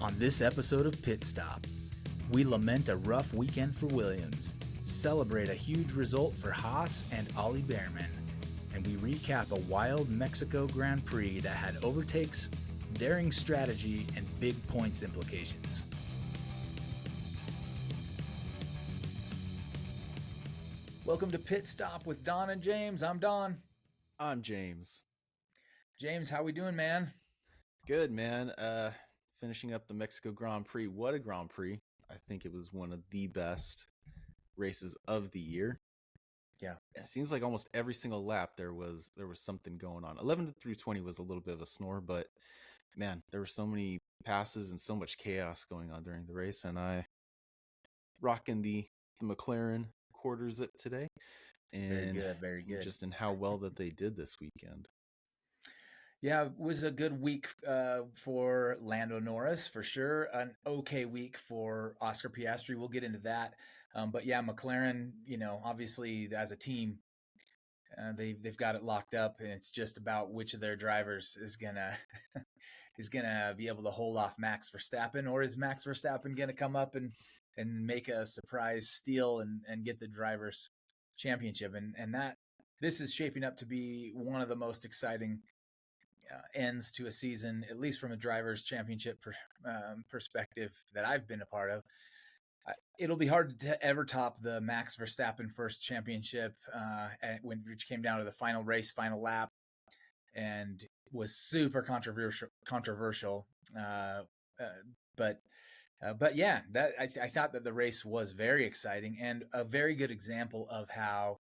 On this episode of Pit Stop, we lament a rough weekend for Williams, celebrate a huge result for Haas and Ollie Behrman, and we recap a wild Mexico Grand Prix that had overtakes, daring strategy, and big points implications. Welcome to Pit Stop with Don and James. I'm Don. I'm James. James, how we doing, man? Good, man. Finishing up the Mexico Grand Prix. What a Grand Prix. I think it was one of the best races of the year. Yeah. It seems like almost every single lap there was something going on. 11 through 20 was a little bit of a snore, but man, there were so many passes and so much chaos going on during the race, and I rocking the McLaren quarters it today. And very good. Just in how well that they did this weekend. Yeah, it was a good week for Lando Norris, for sure. An okay week for Oscar Piastri. We'll get into that. But yeah, McLaren, obviously as a team, they've got it locked up, and it's just about which of their drivers is gonna be able to hold off Max Verstappen, or is Max Verstappen gonna come up and make a surprise steal and get the drivers' championship? And that this is shaping up to be one of the most exciting ends to a season, at least from a driver's championship perspective that I've been a part of. It'll be hard to ever top the Max Verstappen first championship, which came down to the final race, final lap, and was super controversial. But yeah, that I thought that the race was very exciting and a very good example of how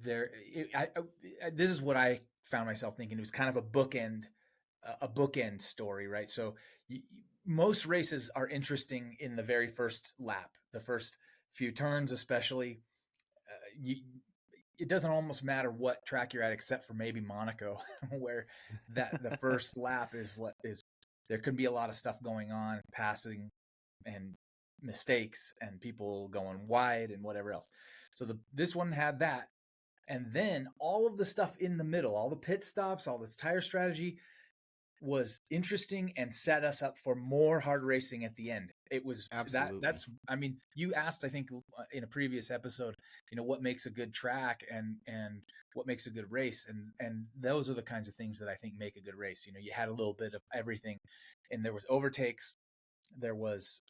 this is what I found myself thinking. It was kind of a bookend story, right? So most races are interesting in the very first lap, the first few turns, especially. It doesn't almost matter what track you're at, except for maybe Monaco, where the first lap is there could be a lot of stuff going on, passing and mistakes and people going wide and whatever else. So this one had that. And then all of the stuff in the middle, all the pit stops, all the tire strategy was interesting and set us up for more hard racing at the end. It was absolutely. You asked, I think, in a previous episode, what makes a good track and what makes a good race. And those are the kinds of things that I think make a good race. You had a little bit of everything, and there was overtakes. There was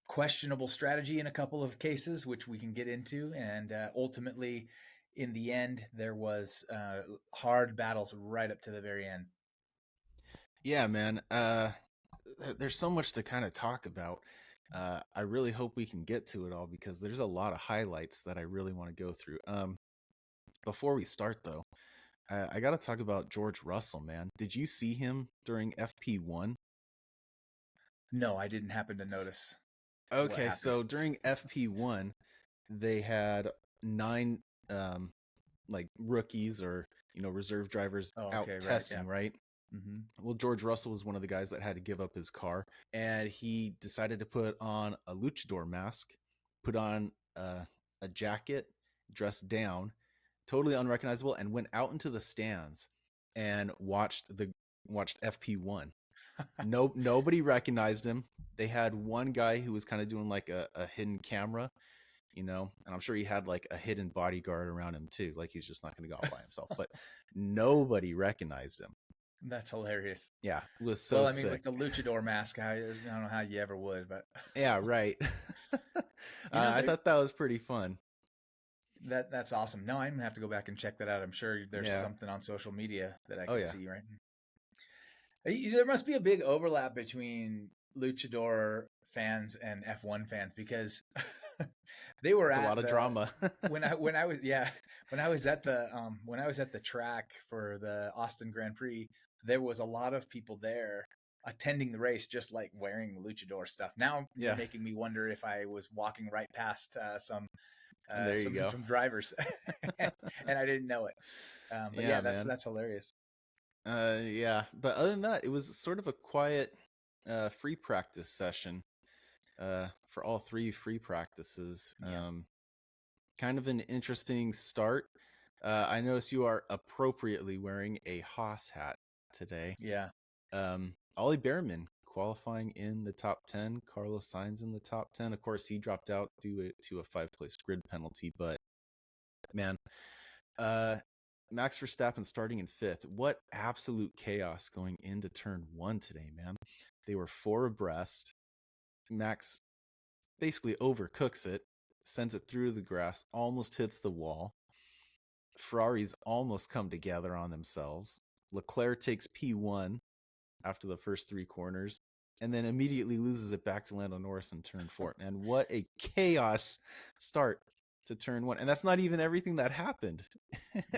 questionable strategy in a couple of cases, which we can get into, and ultimately in the end there was hard battles right up to the very end. Yeah, man. There's so much to kind of talk about. I really hope we can get to it all, because there's a lot of highlights that I really want to go through. Before we start though, I got to talk about George Russell, man. Did you see him during FP1? No, I didn't happen to notice. Okay, so during FP1, they had 9 like rookies or reserve drivers out testing, right? Mm-hmm. Well, George Russell was one of the guys that had to give up his car, and he decided to put on a luchador mask, put on a jacket, dressed down, totally unrecognizable, and went out into the stands and watched FP1. Nobody recognized him. They had one guy who was kind of doing like a hidden camera, and I'm sure he had like a hidden bodyguard around him too. Like he's just not going to go out by himself, but nobody recognized him. That's hilarious. Yeah, it was so sick. With the luchador mask, I don't know how you ever would, but yeah, right. I thought that was pretty fun. That's awesome. No, I'm gonna have to go back and check that out. I'm sure there's something on social media that I can see, right? There must be a big overlap between luchador fans and F1 fans, because they were a lot of drama. when I was at the track for the Austin Grand Prix, there was a lot of people there attending the race, just like wearing luchador stuff. Now you're making me wonder if I was walking right past some drivers and I didn't know it. But that's hilarious. But other than that, it was sort of a quiet free practice session for all 3 free practices. Kind of an interesting start. I notice you are appropriately wearing a Haas hat. today. Yeah. Ollie Behrman qualifying in the top 10. Carlos Sainz in the top 10. Of course, he dropped out due to a 5-place grid penalty. But man, Max Verstappen starting in 5th. What absolute chaos going into turn 1 today, man. They were 4 abreast. Max basically overcooks it, sends it through the grass, almost hits the wall. Ferraris almost come together on themselves. Leclerc takes P1 after the first 3 corners, and then immediately loses it back to Lando Norris in turn 4. And what a chaos start to turn 1. And that's not even everything that happened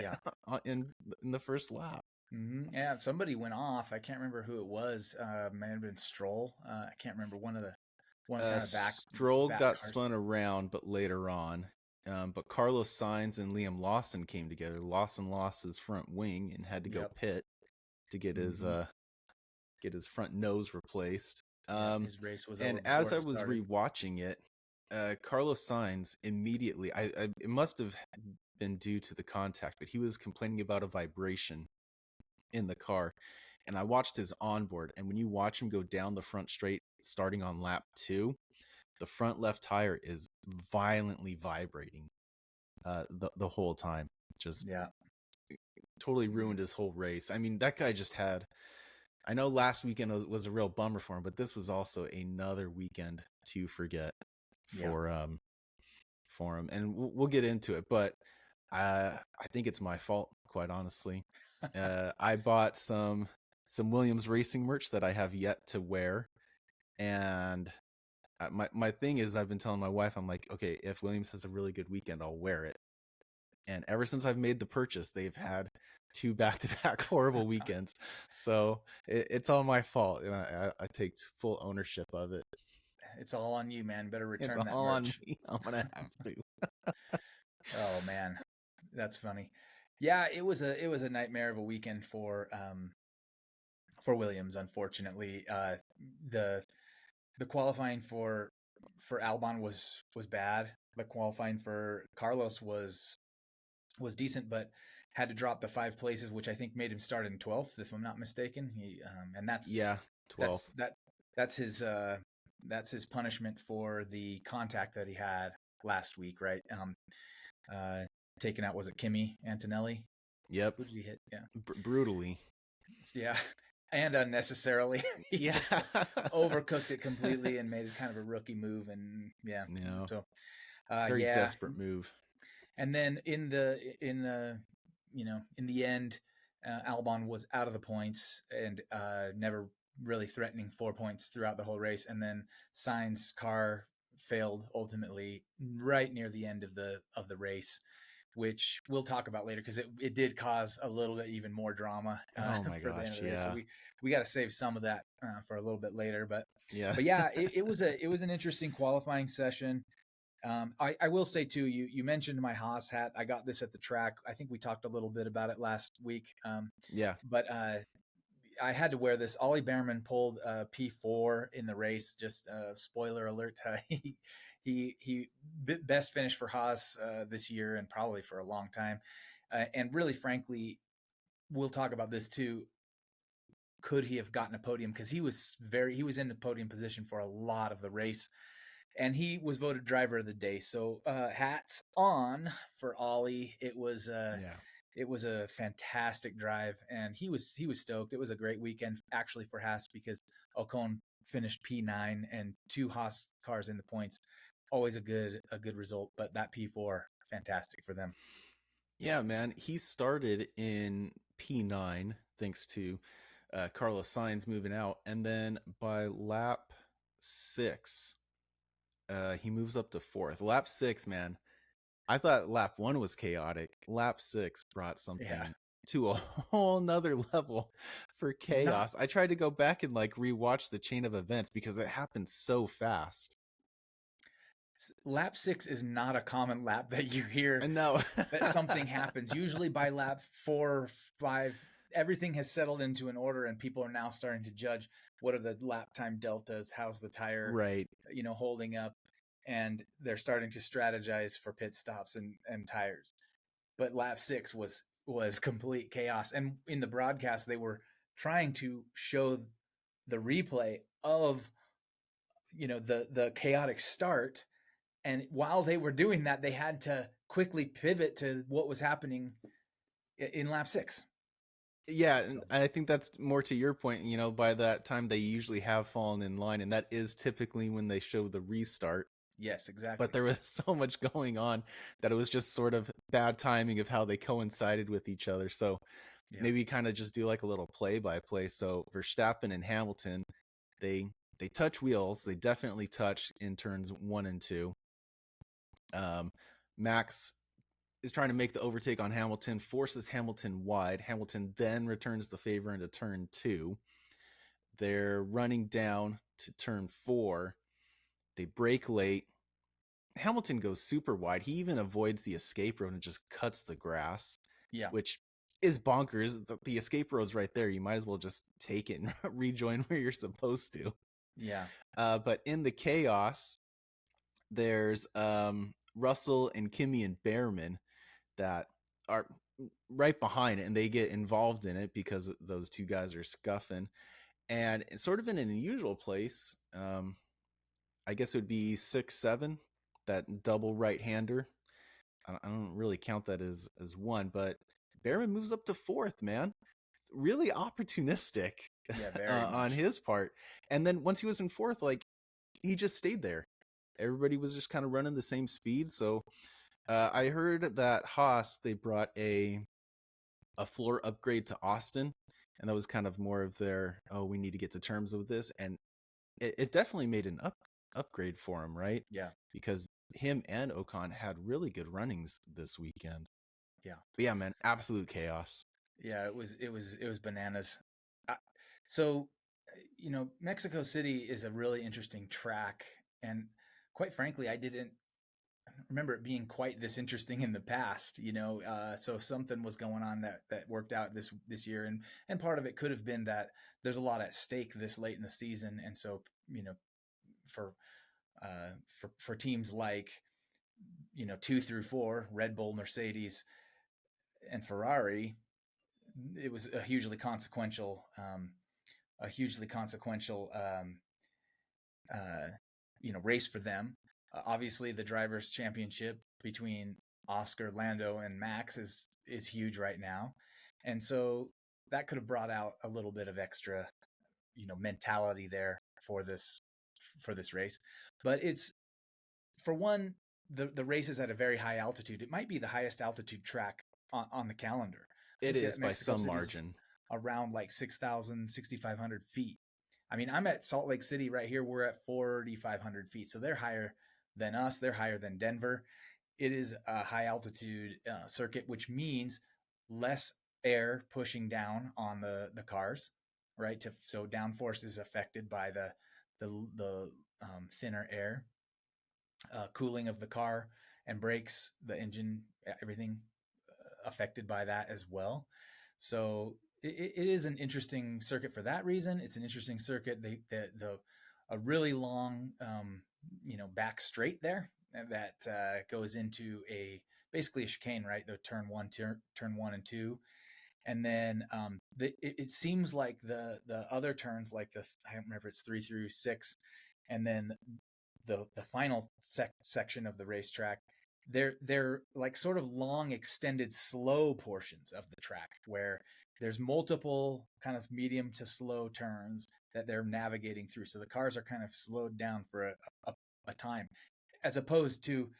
Yeah. in the first lap. Mm-hmm. Yeah, somebody went off. I can't remember who it was. May have been Stroll. I can't remember one kind of Stroll back got cars. spun around, but later on. But Carlos Sainz and Liam Lawson came together. Lawson lost his front wing and had to go pit to get his front nose replaced. His race was and over as I it was started. rewatching it, Carlos Sainz immediately, it must have been due to the contact, but he was complaining about a vibration in the car. And I watched his onboard, and when you watch him go down the front straight starting on lap 2, the front left tire is violently vibrating the whole time. Just totally ruined his whole race. I mean, that guy just had, I know last weekend was a real bummer for him, but this was also another weekend to forget for him. And we'll get into it, but I think it's my fault, quite honestly. I bought some Williams Racing merch that I have yet to wear, and my thing is, I've been telling my wife, I'm like, okay, if Williams has a really good weekend, I'll wear it. And ever since I've made the purchase, they've had 2 back-to-back horrible weekends. So it's all my fault, and I take full ownership of it. It's all on you, man. Better return it's that all merch. on me. I'm gonna have to. Oh man, that's funny. Yeah, it was a nightmare of a weekend for Williams. Unfortunately, the qualifying for Albon was bad. The qualifying for Carlos was decent, but had to drop the 5 places, which I think made him start in 12th, if I'm not mistaken. He and that's 12th. That's his punishment for the contact that he had last week, right? Taken out, was it Kimi Antonelli? Yep. Who did he hit? Yeah, brutally. Yeah, and unnecessarily. He yeah, overcooked it completely and made it kind of a rookie move, and so very desperate move. And then in the end, Albon was out of the points and never really threatening 4 points throughout the whole race. And then Sainz's car failed ultimately right near the end of the race, which we'll talk about later because it did cause a little bit even more drama. Oh my for gosh, the end of the race. So we got to save some of that for a little bit later. But yeah, it was an interesting qualifying session. I will say too, you mentioned my Haas hat. I got this at the track. I think we talked a little bit about it last week. But I had to wear this. Ollie Behrman pulled P4 in the race. Just spoiler alert. He best finish for Haas this year and probably for a long time. And really, frankly, we'll talk about this too. Could he have gotten a podium? Because he was in the podium position for a lot of the race. And he was voted driver of the day. So hats on for Ollie. It was a fantastic drive, and he was stoked. It was a great weekend actually for Haas because Ocon finished P9 and 2 Haas cars in the points. Always a good result, but that P4, fantastic for them. Yeah, man. He started in P9 thanks to Carlos Sainz moving out, and then by lap 6, he moves up to 4th. Lap 6, man. I thought lap 1 was chaotic. Lap 6 brought something to a whole nother level for chaos. I tried to go back and rewatch the chain of events because it happened so fast. Lap 6 is not a common lap that you hear that something happens. Usually by lap 4 or 5, everything has settled into an order and people are now starting to judge what are the lap time deltas, how's the tire holding up, and they're starting to strategize for pit stops and tires. But lap 6 was complete chaos, and in the broadcast they were trying to show the replay of the chaotic start, and while they were doing that, they had to quickly pivot to what was happening in lap 6. Yeah, So and I think that's more to your point. By that time they usually have fallen in line, and that is typically when they show the restart. yes, exactly. But there was so much going on that it was just sort of bad timing of how they coincided with each other. So Yeah, maybe kind of just do like a little play by play. So Verstappen and Hamilton, they they touch wheels. They definitely touch in turns 1 and 2. Max is trying to make the overtake on Hamilton, forces Hamilton wide. Hamilton then returns the favor into turn 2. They're running down to turn 4. They brake late. Hamilton goes super wide. He even avoids the escape road and just cuts the grass, yeah, which is bonkers. The escape road's right there. You might as well just take it and rejoin where you're supposed to. yeah, But in the chaos, there's Russell and Kimmy and Behrman that are right behind it, and they get involved in it because those two guys are scuffing. And it's sort of in an unusual place. I guess it would be 6-7, that double right-hander. I don't really count that as one, but Behrman moves up to fourth, man. Really opportunistic yeah, very on much. his part. And then once he was in fourth, like, he just stayed there. Everybody was just kind of running the same speed. So I heard that Haas, they brought a floor upgrade to Austin, and that was kind of more of their, oh, we need to get to terms with this. And it definitely made an upgrade for him, right? Yeah, Because him and Ocon had really good runnings this weekend. yeah, But yeah, man, absolute chaos. yeah. It was bananas. I, so, Mexico City is a really interesting track, and quite frankly, I didn't remember it being quite this interesting in the past. So something was going on that worked out this year, and part of it could have been that there's a lot at stake this late in the season, and so for for teams like 2 through 4, Red Bull, Mercedes, and Ferrari, it was a hugely consequential race for them. Obviously, the drivers' championship between Oscar, Lando, and Max is huge right now, and so that could have brought out a little bit of extra, mentality there for this race. But it's, for one, the race is at a very high altitude. It might be the highest altitude track on the calendar. I It think is that by Mexico some City's margin. around like 6,000, 6,500 feet. I mean, I'm at Salt Lake City right here. We're at 4,500 feet. So they're higher than us. They're higher than Denver. It is a high altitude circuit, which means less air pushing down on the cars, right? So downforce is affected by the thinner air, cooling of the car and brakes, the engine, everything affected by that as well. So it is an interesting circuit for that reason. It's an interesting circuit. The a really long, back straight there that goes into basically a chicane, right? The turn 1 and 2, and then it seems like the other turns, like I don't remember, it's 3 through 6, and then the final section of the racetrack, they're like sort of long, extended, slow portions of the track where there's multiple kind of medium to slow turns that they're navigating through. So the cars are kind of slowed down for a time, as opposed to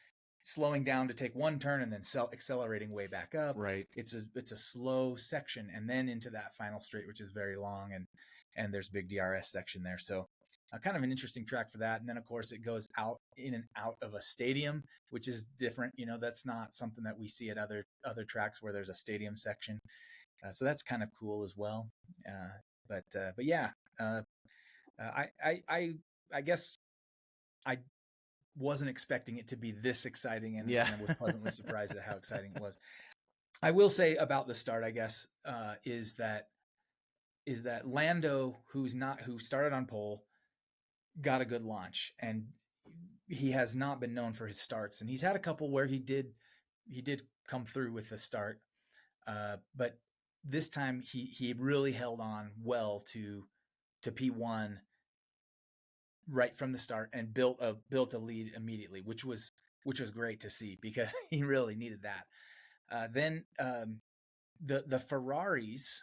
slowing down to take one turn and then accelerating way back up. Right. It's a slow section, and then into that final straight, which is very long, and there's big DRS section there. So kind of an interesting track for that. And then of course it goes out in and out of a stadium, which is different. That's not something that we see at other tracks where there's a stadium section. So that's kind of cool as well. But yeah, I guess I wasn't expecting it to be this exciting, Yeah. and I was pleasantly surprised at how exciting it was. I will say about the start, I guess, is that Lando, who started on pole, got a good launch, and he has not been known for his starts, and he's had a couple where he did come through with the start, but this time he really held on well to P1 right from the start and built a lead immediately, which was great to see because he really needed that. Then the Ferraris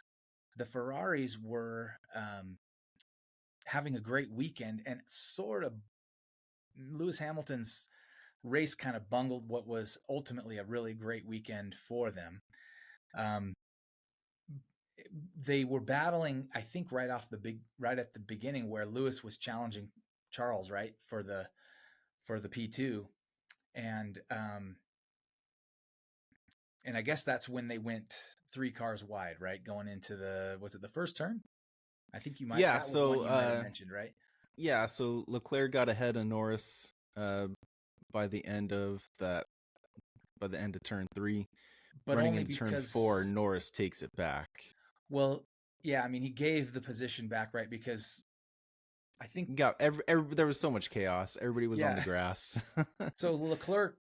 were having a great weekend, and sort of Lewis Hamilton's race kind of bungled what was ultimately a really great weekend for them. Um, they were battling, I think, right at the beginning, where Lewis was challenging Charles, right, for the P2, and and I guess that's when they went 3 cars wide, right, going into was it the first turn? I think Yeah, that was one so you might have mentioned, right? yeah, so Leclerc got ahead of Norris by the end of that by the end of turn 3. But Running only into turn 4, because, Norris takes it back. well, yeah, I mean, he gave the position back, right? Because I think, Got there was so much chaos. Everybody was on the yeah. grass. So Leclerc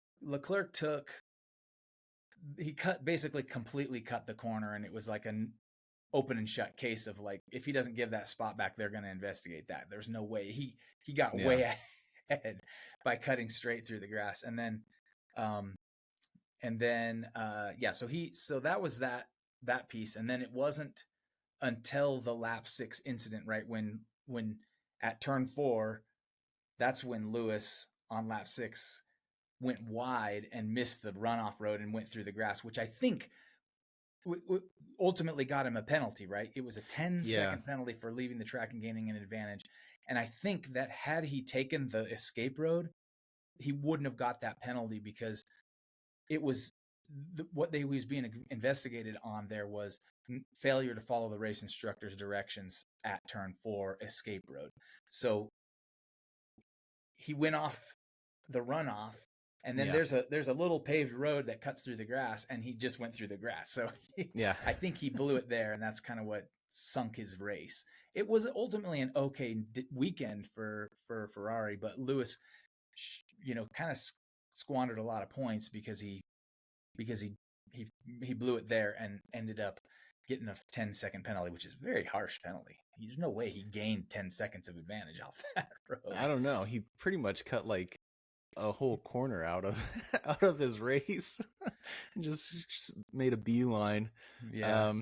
he basically completely cut the corner, and it was like an open and shut case of, like, if he doesn't give that spot back, they're going to investigate that. There's no way he got Yeah. way ahead by cutting straight through the grass, and then um yeah, so that was that piece, and then it wasn't until the lap 6 incident, right, when at turn 4, that's when Lewis on lap 6 went wide and missed the runoff road and went through the grass, which I think ultimately got him a penalty, right? It was a 10-second penalty for leaving the track and gaining an advantage. And I think that had he taken the escape road, he wouldn't have got that penalty, because it was what they was being investigated on there was failure to follow the race instructor's directions at turn 4 escape road. So he went off the runoff, and then Yeah. there's a little paved road that cuts through the grass, and he just went through the grass. So Yeah. I think he blew it there, and that's kind of what sunk his race. It was ultimately an okay weekend for Ferrari, but Lewis, kind of squandered a lot of points because he blew it there and ended up getting a 10-second penalty, which is a very harsh penalty. There's no way he gained 10 seconds of advantage off that road. I don't know. He pretty much cut like a whole corner out of out of his race. just made a beeline. Yeah.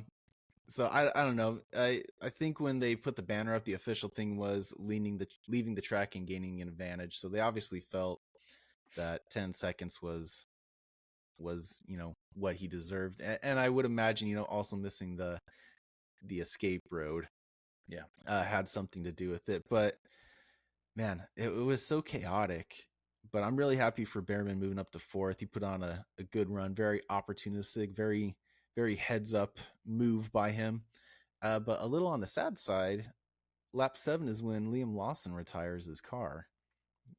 So I don't know. I think when they put the banner up, the official thing was leaving the track and gaining an advantage. So they obviously felt that 10 seconds was what he deserved, and I would imagine also missing the escape road Yeah. had something to do with it. But man, it was so chaotic. But I'm really happy for Behrman moving up to 4th. He put on a good run, very opportunistic, very very heads up move by him. But a little on the sad side, lap 7 is when Liam Lawson retires his car,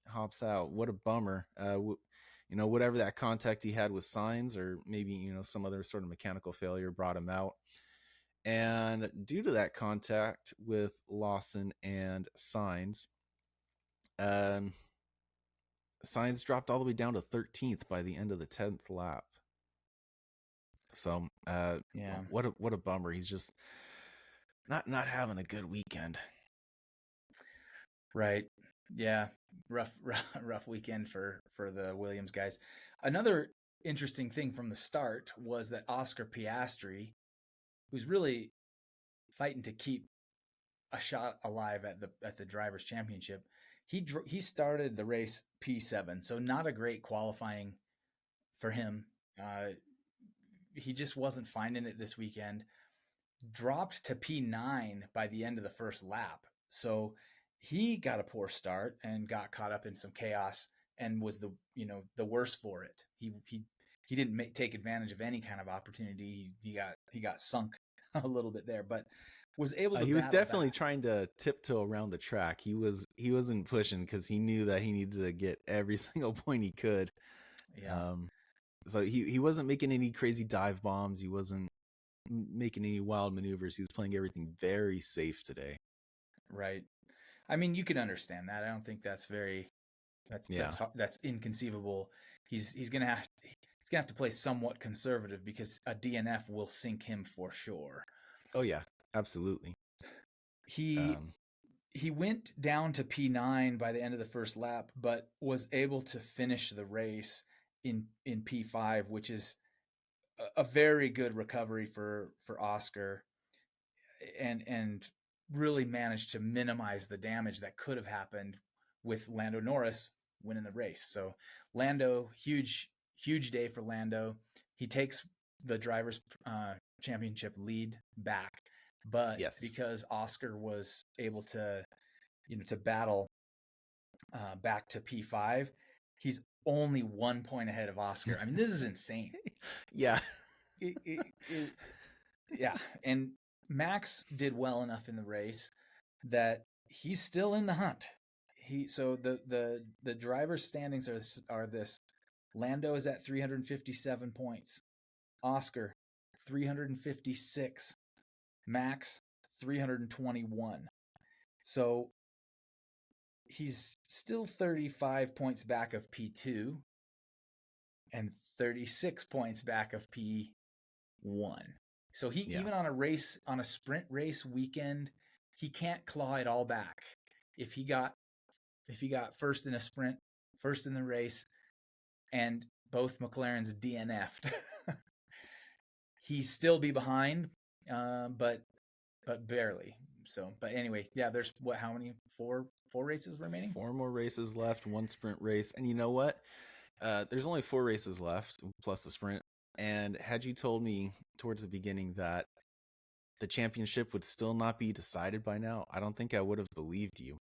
hops out. What a bummer. Whatever that contact he had with Sainz, or maybe some other sort of mechanical failure, brought him out. And due to that contact with Lawson and Sainz, Sainz dropped all the way down to 13th by the end of the 10th lap. So, Yeah. what a bummer. He's just not having a good weekend. Right. Yeah. Rough weekend for the Williams guys. Another interesting thing from the start was that Oscar Piastri, who's really fighting to keep a shot alive at the drivers' championship, he started the race P7, so not a great qualifying for him. He just wasn't finding it this weekend. Dropped to P9 by the end of the first lap, so he got a poor start and got caught up in some chaos and was the worse for it. He didn't take advantage of any kind of opportunity. He got sunk a little bit there, but was able to He was battle definitely back. trying to tiptoe around the track. He wasn't pushing because he knew that he needed to get every single point he could. Yeah. So he wasn't making any crazy dive bombs. He wasn't making any wild maneuvers. He was playing everything very safe today. Right. I mean, you can understand that. I don't think that's Yeah. that's inconceivable. He's gonna have he's gonna have to play somewhat conservative because a DNF will sink him for sure. Oh yeah, absolutely. He Um, he went down to P9 by the end of the first lap, but was able to finish the race in P5, which is a very good recovery for Oscar, and really managed to minimize the damage that could have happened with Lando Norris winning the race. So Lando, huge day for Lando. He takes the drivers' championship lead back, but yes. because Oscar was able to to battle back to P5, he's only 1 point ahead of Oscar. I mean, this is insane. Yeah. It, yeah, and Max did well enough in the race that he's still in the hunt. The driver's standings are this: Lando is at 357 points, Oscar 356, Max 321. So he's still 35 points back of P2 and 36 points back of P1. So he Yeah. even on a sprint race weekend, he can't claw it all back. If he got first in a sprint, first in the race, and both McLarens DNF'd, he'd still be behind, but barely. So, but anyway, yeah. There's how many? Four races remaining. 4 more races left, 1 sprint race, and you know what? There's only 4 races left plus the sprint. And had you told me towards the beginning that the championship would still not be decided by now, I don't think I would have believed you.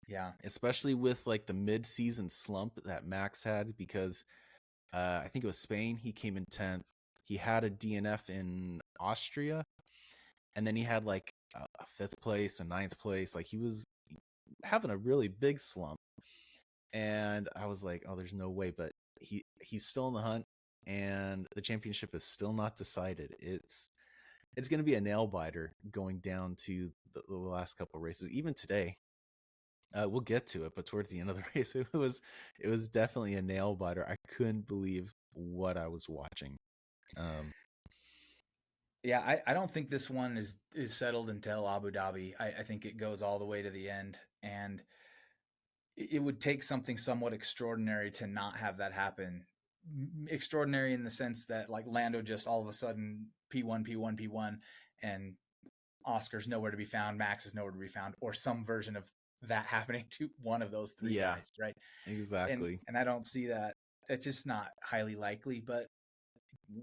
Yeah, Especially with like the mid-season slump that Max had, because I think it was Spain. He came in 10th. He had a DNF in Austria, and then he had like a 5th place, a 9th place. Like he was having a really big slump, and I was like, oh, there's no way. But he's still in the hunt, and the championship is still not decided. It's going to be a nail biter going down to the last couple of races. Even today, we'll get to it, but towards the end of the race, it was definitely a nail biter. I couldn't believe what I was watching. Um, yeah. I don't think this one is settled until Abu Dhabi. I think it goes all the way to the end, and it would take something somewhat extraordinary to not have that happen. Extraordinary in the sense that like Lando just all of a sudden P1, P1, P1, and Oscar's nowhere to be found, Max is nowhere to be found, or some version of that happening to one of those three yeah, guys, right? exactly. And I don't see that. It's just not highly likely, but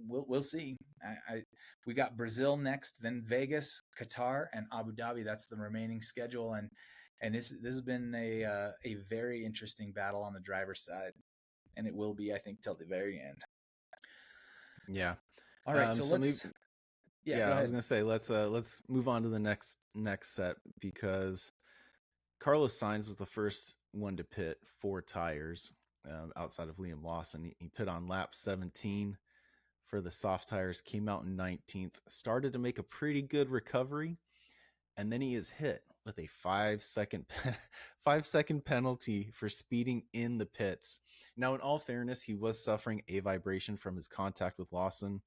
we'll see. We got Brazil next, then Vegas, Qatar, and Abu Dhabi. That's the remaining schedule, and this has been a very interesting battle on the driver's side, and it will be, I think, till the very end. Yeah. All right, so So maybe, let's. Yeah, go yeah, I was ahead. gonna say let's move on to the next set, because Carlos Sainz was the first one to pit 4 tires, outside of Liam Lawson. He pit on lap 17 for the soft tires, came out in 19th, started to make a pretty good recovery, and then he is hit with a 5 second 5 second penalty for speeding in the pits. Now, in all fairness, he was suffering a vibration from his contact with Lawson.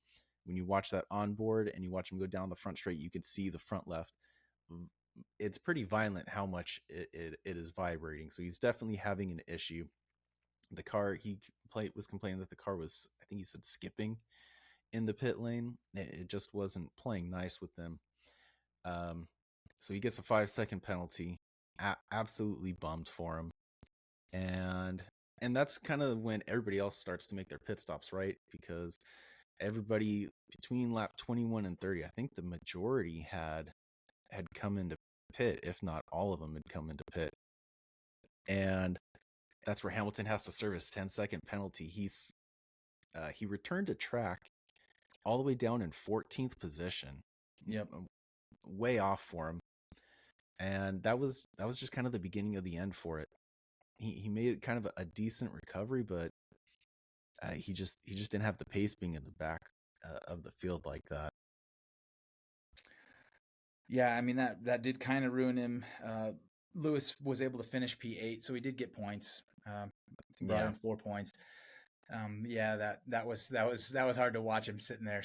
When you watch that on board and you watch him go down the front straight, you can see the front left. It's pretty violent how much it is vibrating. So he's definitely having an issue. The car, was complaining that the car was, I think he said, skipping in the pit lane. It just wasn't playing nice with them. So he gets a 5 second penalty. Absolutely bummed for him. And that's kind of when everybody else starts to make their pit stops, right? Because everybody between lap 21 and 30, I think the majority had come into pit, if not all of them had come into pit. And that's where Hamilton has to serve his 10-second penalty. He returned to track all the way down in 14th position. Yep. Way off for him. And that was just kind of the beginning of the end for it. He made kind of a decent recovery, but he just didn't have the pace being in the back of the field like that. Yeah, I mean that did kind of ruin him. Lewis was able to finish P8, so he did get points. Brought in 4 points. Yeah, that was hard to watch him sitting there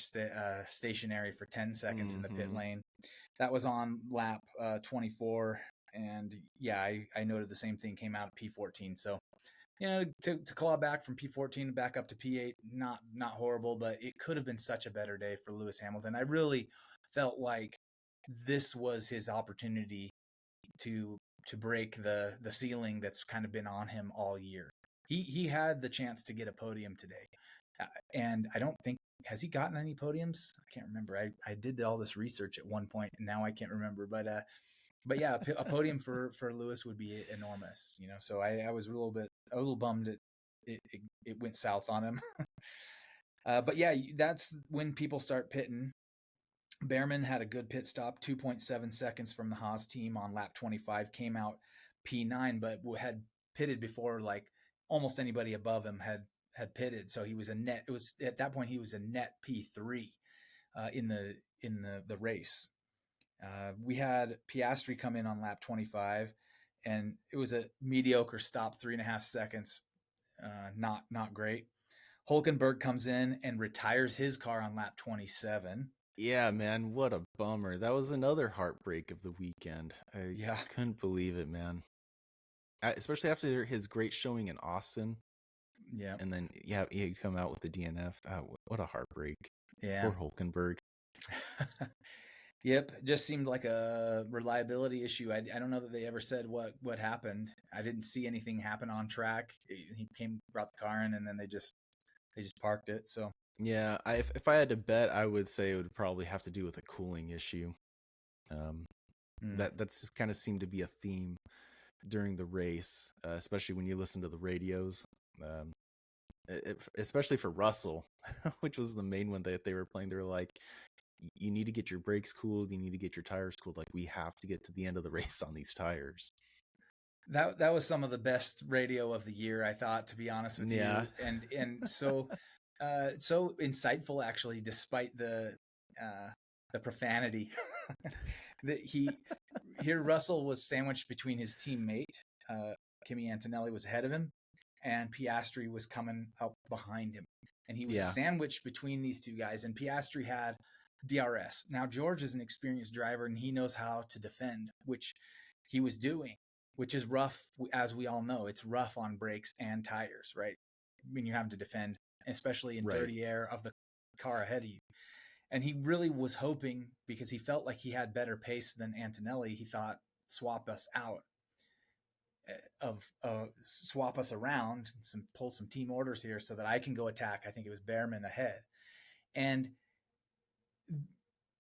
stationary for 10 seconds in the pit Hmm. lane. That was on lap 24, and yeah, I noted the same thing. Came out at P14, so to claw back from P14 back up to P8, not horrible, but it could have been such a better day for Lewis Hamilton. I really felt like this was his opportunity to break the ceiling that's kind of been on him all year. He had the chance to get a podium today, and I don't think has he gotten any podiums. I can't remember. I did all this research at one point, and now I can't remember. But yeah, a podium for Lewis would be enormous. So I was a little bummed it went south on him. But yeah, that's when people start pitting. Behrman had a good pit stop, 2.7 seconds from the Haas team on lap 25, came out P9, but had pitted before like almost anybody above him had pitted. So he was a net. It was at that point he was a net P3 in the race. We had Piastri come in on lap 25, and it was a mediocre stop, 3.5 seconds. Not great. Hulkenberg comes in and retires his car on lap 27. Yeah, man, what a bummer. That was another heartbreak of the weekend. I Yeah, couldn't believe it, man. Especially after his great showing in Austin, yeah, and then yeah, you come out with the DNF. What a heartbreak. yeah. Poor Hulkenberg. Yep, just seemed like a reliability issue. I don't know that they ever said what happened. I didn't see anything happen on track. He brought the car in, and then they just parked it. So Yeah, if I had to bet, I would say it would probably have to do with a cooling issue. Um, mm. that's just kind of seemed to be a theme during the race, especially when you listen to the radios. Um, Especially for Russell, which was the main one that they were playing. They were like, "You need to get your brakes cooled. You need to get your tires cooled. Like we have to get to the end of the race on these tires." that was some of the best radio of the year, I thought, to be honest with Yeah. you, and so insightful actually, despite the profanity. that he Here Russell was sandwiched between his teammate, Kimi Antonelli was ahead of him, and Piastri was coming up behind him, and he was Yeah. sandwiched between these two guys. And Piastri had DRS. Now George is an experienced driver, and he knows how to defend, which he was doing, which is rough, as we all know. It's rough on brakes and tires, right? When you're having to defend, especially in Right. dirty air of the car ahead of you. And he really was hoping, because he felt like he had better pace than Antonelli. He thought, swap us out, swap us around, pull some team orders here so that I can go attack. I think it was Behrman ahead. And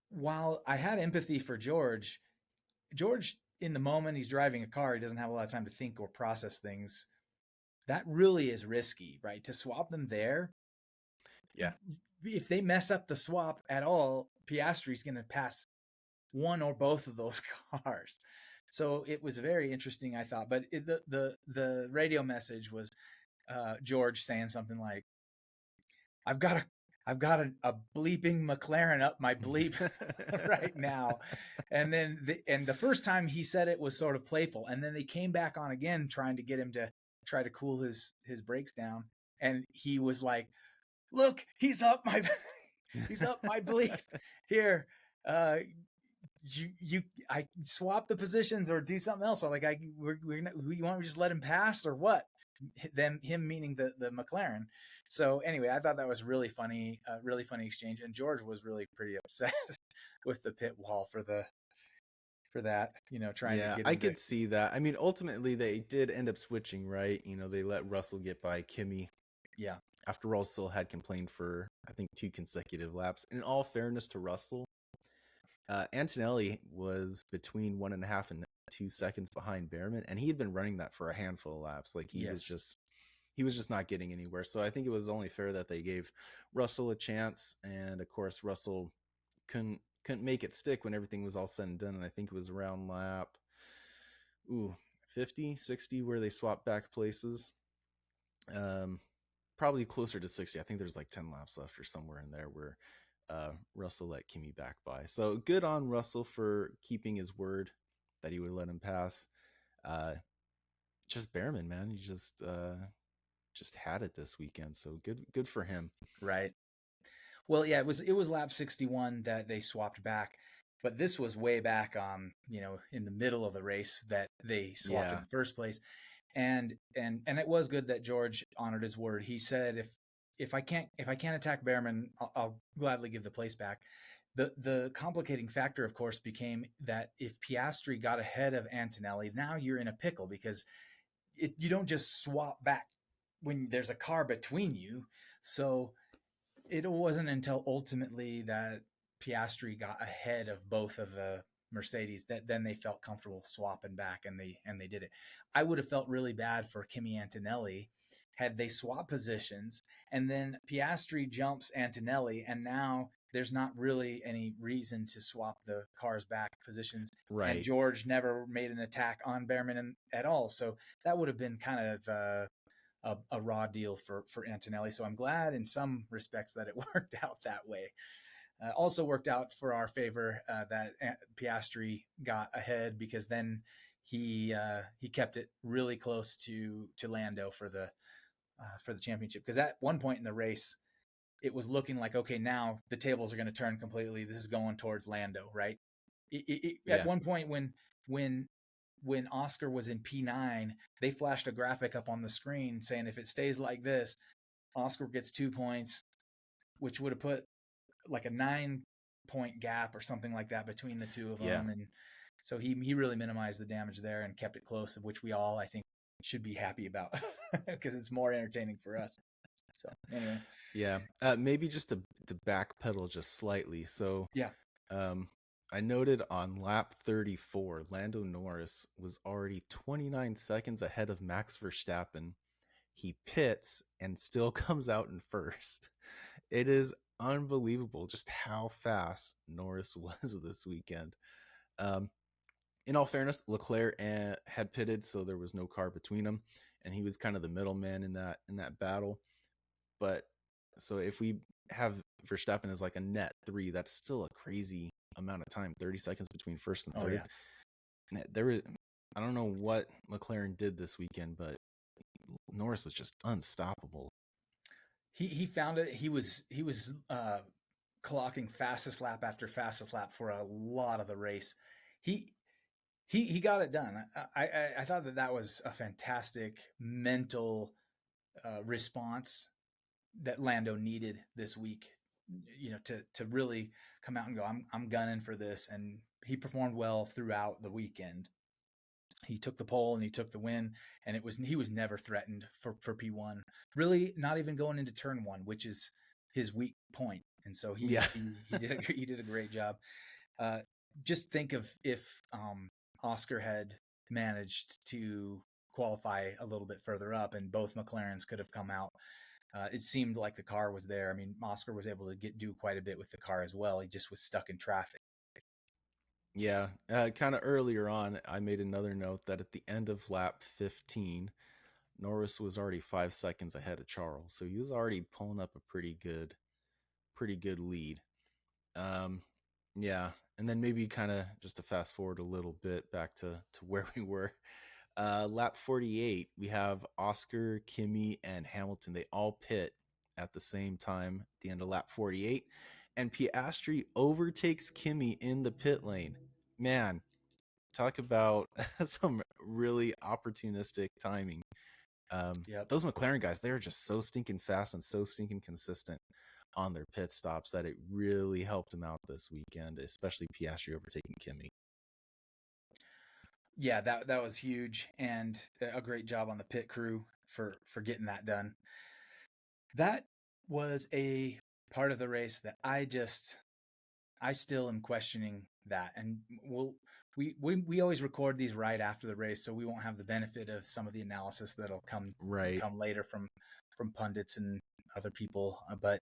while I had empathy for George in the moment he's driving a car, he doesn't have a lot of time to think or process things. That really is risky, right? To swap them there. Yeah. If they mess up the swap at all, Piastri's going to pass one or both of those cars. So it was very interesting, I thought. But the radio message was George saying something like, "I've got a bleeping McLaren up my bleep right now." And then the first time he said it was sort of playful, and then they came back on again trying to get him to try to cool his brakes down, and he was like, "Look, he's up my he's up my bleep here. I swap the positions or do something else. So like we want to just let him pass or what?" Him meaning the McLaren. So anyway, I thought that was really funny exchange, and George was really pretty upset with the pit wall for that. Trying to Yeah, get I him to. could see that. I mean, ultimately they did end up switching, right? They let Russell get by Kimi Yeah. after Russell had complained for I think 2 consecutive laps. In all fairness to Russell, Antonelli was between 1.5 and 2 seconds behind Behrman, and he had been running that for a handful of laps. Like Yes. he was just not getting anywhere. So I think it was only fair that they gave Russell a chance, and of course Russell couldn't make it stick when everything was all said and done. And I think it was around lap 50, 60 where they swapped back places. Probably closer to 60. I think there's like 10 laps left or somewhere in there where Russell let Kimi back by. So good on Russell for keeping his word that he would let him pass. Just Behrman, man, he just just had it this weekend. So good for him. Right. Well, yeah, it was lap 61 that they swapped back, but this was way back in the middle of the race that they swapped in Yeah, the first place. And it was good that George honored his word. He said if I can't attack Behrman, I'll gladly give the place back. The complicating factor, of course, became that if Piastri got ahead of Antonelli, now you're in a pickle because you don't just swap back when there's a car between you. So it wasn't until ultimately that Piastri got ahead of both of the Mercedes that then they felt comfortable swapping back, and they did it. I would have felt really bad for Kimi Antonelli had they swapped positions and then Piastri jumps Antonelli, and now there's not really any reason to swap the cars back positions, and right. George never made an attack on Behrman at all. So that would have been kind of a raw deal for Antonelli. So I'm glad in some respects that it worked out that way. Also worked out for our favor that Piastri got ahead, because then he kept it really close to Lando for the championship. Because at one point in the race, it was looking like, okay, now the tables are going to turn completely. This is going towards Lando, right? At Yeah. one point when when Oscar was in P9, they flashed a graphic up on the screen saying if it stays like this, Oscar gets 2 points, which would have put like a 9 point gap or something like that between the two of Yeah. them. And so he really minimized the damage there and kept it close, of which we all, I think, should be happy about because it's more entertaining for us. So anyway, Yeah. Maybe just to backpedal just slightly. So yeah, um I noted on lap 34, Lando Norris was already 29 seconds ahead of Max Verstappen. He pits and still comes out in first. It is unbelievable just how fast Norris was this weekend. Um, in all fairness, Leclerc had pitted, so there was no car between them, and he was kind of the middleman in that battle. But so if we have Verstappen as like a net 3, that's still a crazy amount of time. 30 seconds between first and oh third. yeah, There was, I don't know what McLaren did this weekend, but Norris was just unstoppable. he found it. He was clocking fastest lap after fastest lap for a lot of the race. He he got it done. I thought that was a fantastic mental response that Lando needed this week, to really come out and go, I'm gunning for this. And he performed well throughout the weekend. He took the pole and he took the win, and he was never threatened for P1. Really, not even going into turn one, which is his weak point. And so he Yeah. he did he did a great job. Uh, just think of if Oscar had managed to qualify a little bit further up, and both McLarens could have come out. It seemed like the car was there. I mean, Oscar was able to do quite a bit with the car as well. He just was stuck in traffic. Yeah, kind of earlier on, I made another note that at the end of lap 15, Norris was already 5 seconds ahead of Charles, so he was already pulling up a pretty good lead. Um, yeah, and then maybe kind of just to fast forward a little bit back to where we were. Lap 48, we have Oscar, Kimi, and Hamilton. They all pit at the same time at the end of lap 48, and Piastri overtakes Kimi in the pit lane. Man, talk about some really opportunistic timing. Yep. Those McLaren guys, they're just so stinking fast and so stinking consistent on their pit stops that it really helped them out this weekend, especially Piastri overtaking Kimi. Yeah, that was huge, and a great job on the pit crew for getting that done. That was a part of the race that I still am questioning that. And we always record these right after the race, so we won't have the benefit of some of the analysis that'll Right. come later from pundits and other people. But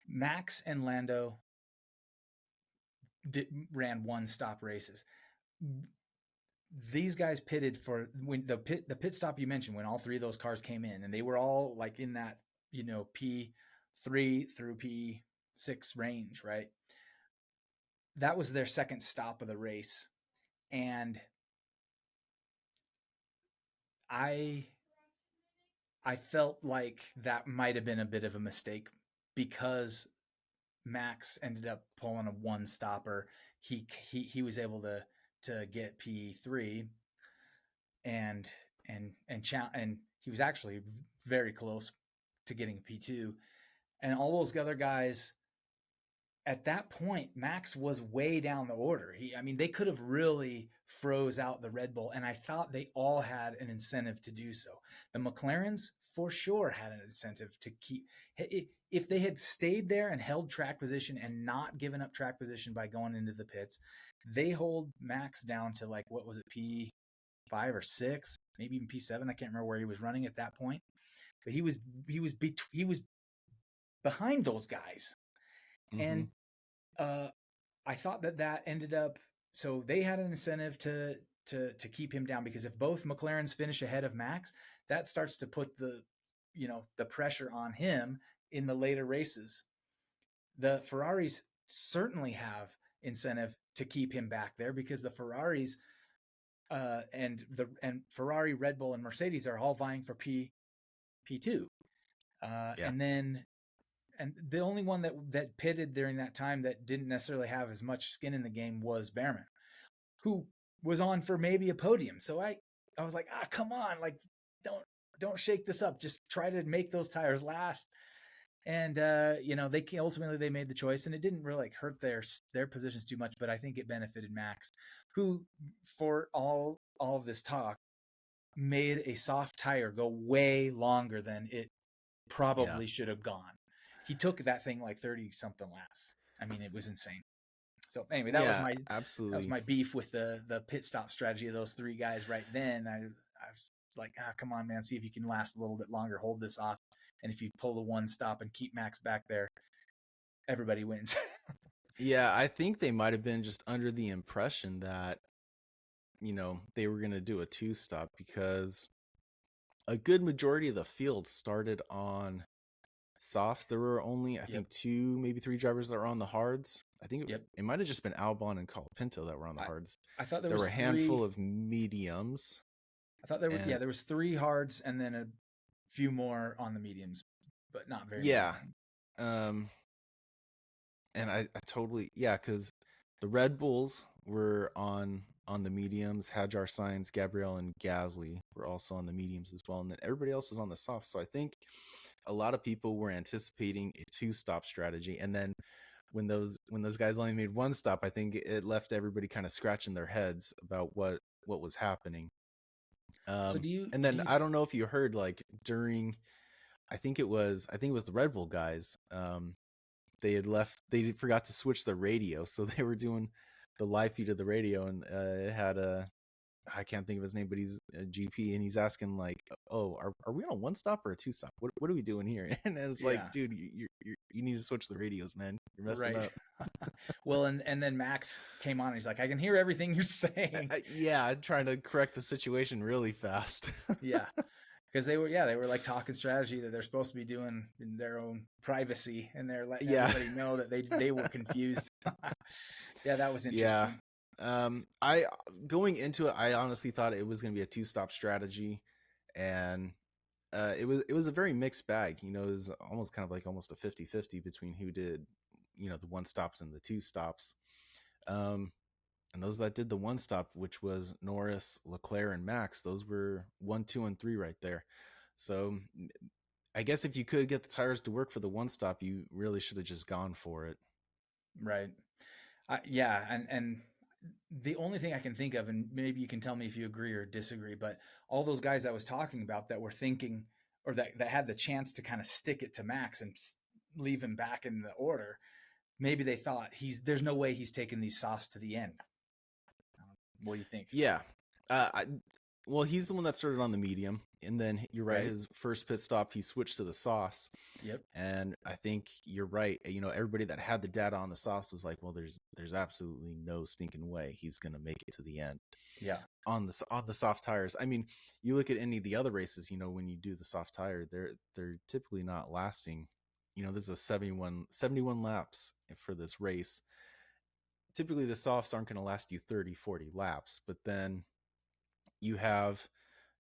Max and Lando ran one stop races. These guys pitted for when the pit stop you mentioned, when all three of those cars came in, and they were all like in that P3 through P6 range, right? That was their second stop of the race, and I I felt like that might have been a bit of a mistake because Max ended up pulling a one stopper. He was able to get P3 and and he was actually very close to getting P2. And all those other guys at that point, Max was way down the order. I mean, they could have really froze out the Red Bull, and I thought they all had an incentive to do so. The McLarens for sure had an incentive to keep. If they had stayed there and held track position and not given up track position by going into the pits, they hold Max down to like what was it, P5 or 6, maybe even P7. I can't remember where he was running at that point, but he was behind those guys, Mm-hmm. and uh, I thought that ended up, so they had an incentive to keep him down, because if both McLarens finish ahead of Max, that starts to put the pressure on him in the later races. The Ferraris certainly have incentive to keep him back there, because the Ferraris and Ferrari, Red Bull, and Mercedes are all vying for P2. Yeah. And the only one that pitted during that time that didn't necessarily have as much skin in the game was Behrman, who was on for maybe a podium. So I was like, come on, like don't shake this up. Just try to make those tires last. And they ultimately they made the choice, and it didn't really like hurt their positions too much, but I think it benefited Max, who for all of this talk made a soft tire go way longer than it Yeah. probably should have gone. He took that thing like 30 something laps. I mean, it was insane. So anyway, Yeah, that was absolutely. my beef with the pit stop strategy of those three guys right then. I was like, come on, man, see if you can last a little bit longer, hold this off, and if you pull the one stop and keep Max back there, everybody wins. Yeah, I think they might have been just under the impression that, they were going to do a two stop because a good majority of the field started on softs. There were only, I Yep, think, two, maybe three drivers that were on the hards. I think yep. it might have just been Albon and Colapinto that were on the I hards. I thought there There were was a three. handful of mediums, I thought there were and there was three hards and then a few more on the mediums, but not very yeah, many. um, and I totally, yeah, because the Red Bulls were on the mediums. Hajar Signs, Gabrielle, and Gasly were also on the mediums as well, and then everybody else was on the soft. So I think a lot of people were anticipating a two stop strategy, and then when those guys only made one stop, I think it left everybody kind of scratching their heads about what was happening. So And do then you I don't know if you heard, like, during, I think it was the Red Bull guys. They had left. They forgot to switch the radio, so they were doing the live feed of the radio, and it had a, I can't think of his name, but he's a GP, and he's asking like, "Oh, are we on a one stop or a two stop? What are we doing here?" And it's like, yeah, dude, you need to switch the radios, man. You're messing right. up. Well, and then Max came on and he's like, I can hear everything you're saying. Yeah, I'm trying to correct the situation really fast. Yeah, because they were like talking strategy that they're supposed to be doing in their own privacy, and they're letting Yeah, everybody know that they were confused. Yeah, that was yeah. interesting. I Going into it, I honestly thought it was going to be a two stop strategy, and it was a very mixed bag. It was almost kind of like almost a 50-50 between who did, the one stops and the two stops. Um, and those that did the one stop, which was Norris, Leclerc, and Max, those were 1, 2, and 3 right there. So I guess if you could get the tires to work for the one stop, you really should have just gone for it. Right. Yeah, and the only thing I can think of, and maybe you can tell me if you agree or disagree, but all those guys I was talking about that were thinking, or that had the chance to kind of stick it to Max and leave him back in the order, maybe they thought there's no way he's taking these softs to the end. What do you think? Yeah. Uh, I, well, he's the one that started on the medium, and then you're right. Right? His first pit stop, he switched to the sauce, Yep. and I think you're right. Everybody that had the data on the sauce was like, "Well, there's absolutely no stinking way he's gonna make it to the end Yeah. on the soft tires." I mean, you look at any of the other races. When you do the soft tire, they're typically not lasting. This is a 71 laps for this race. Typically, the softs aren't going to last you 30, 40 laps, but then you have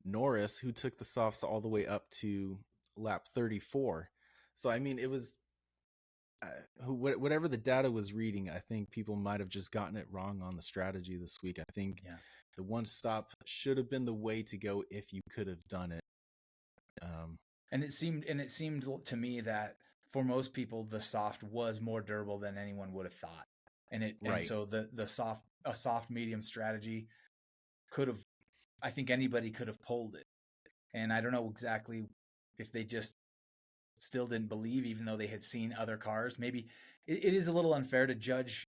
Norris, who took the softs all the way up to lap 34. So, I mean, it was whatever the data was reading, I think people might have just gotten it wrong on the strategy this week. I think Yeah. the one stop should have been the way to go if you could have done it. And it seemed to me that for most people the soft was more durable than anyone would have thought. And Right. so the soft medium strategy could have, I think anybody could have pulled it. And I don't know exactly if they just still didn't believe, even though they had seen other cars. Maybe it is a little unfair to judge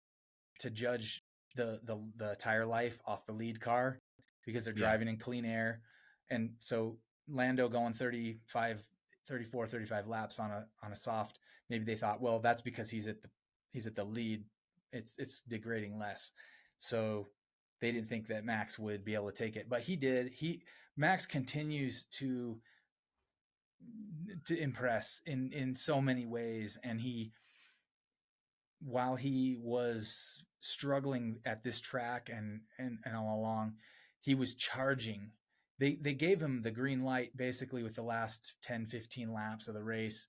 the tire life off the lead car because they're driving in clean air. And so Lando going 35 laps on a soft, maybe they thought, well, that's because he's at the lead, it's degrading less, so they didn't think that Max would be able to take it, but he did. Max continues to impress in so many ways, and while he was struggling at this track and all along, he was charging. They gave him the green light basically with the last 10-15 laps of the race.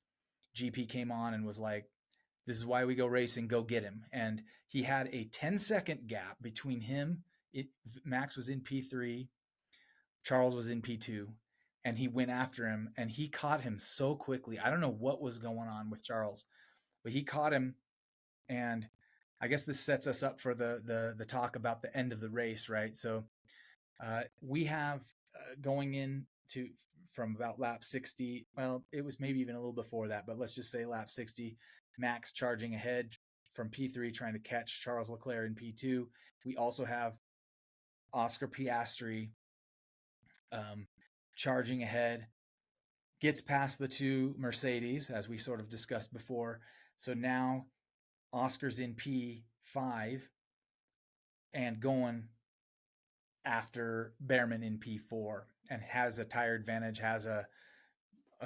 GP came on and was like, this is why we go racing, go get him. And he had a 10-second gap between him. Max was in P3, Charles was in P2, and he went after him and he caught him so quickly. I don't know what was going on with Charles, but he caught him. And I guess this sets us up for the talk about the end of the race, right? So we have going in to from about lap 60. Well, it was maybe even a little before that, but let's just say lap 60. Max charging ahead from P3, trying to catch Charles Leclerc in P2. We also have Oscar Piastri charging ahead, gets past the two Mercedes, as we sort of discussed before. So now Oscar's in P5 and going after Behrman in P4 and has a tire advantage, has a